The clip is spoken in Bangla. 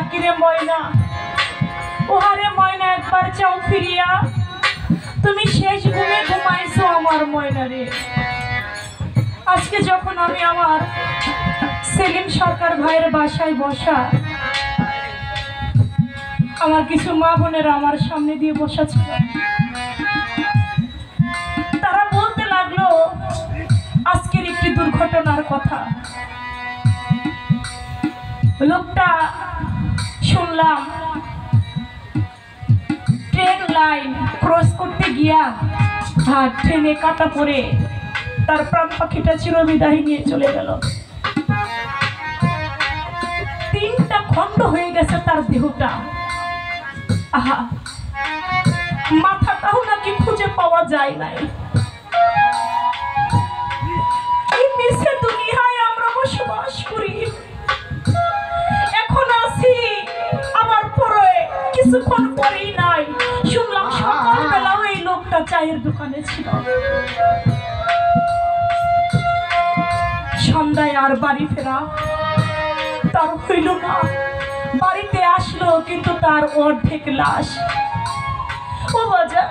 ডাকিরে ময়না, ওহারে ময়না একবার চাও ফিরিয়া, তুমি শেষ ঘুমে ঘুমাইছো আমার ময়না রে। আজকে যখন আমি আমার সেলিম সরকার ভাইয়ের বাসায় বসা, আমার কিছু মা বোনেরা আমার সামনে দিয়ে বসা ছিল, তারা বলতে লাগলো আজকের একটি দুর্ঘটনার কথা। লোকটা শুনলাম ট্রেন লাইন ক্রস করতে গিয়া ট্রেনে কাটা পড়ে তার প্রাণ পাখিটা চিরবিদায় নিয়ে চলে গেল। 3টা খণ্ড হয়ে গেছে তার দেহটা। আহা, মাথাটাও নাকি খুঁজে পাওয়া যায় নাই। এই মিছে দুনিয়ায় আমরা বসবাস করি। এখন আসি আমার পরে কিছুক্ষণ পরেই নাই শুনলাম সকালবেলাও এই লোকটা চায়ের দোকানে ছিল। সন্ধ্যায় আর বাড়ি ফেরা তার হইল না। বাড়িতে আসলো কিন্তু তার অর্ধেক লাশ। ও বাজা,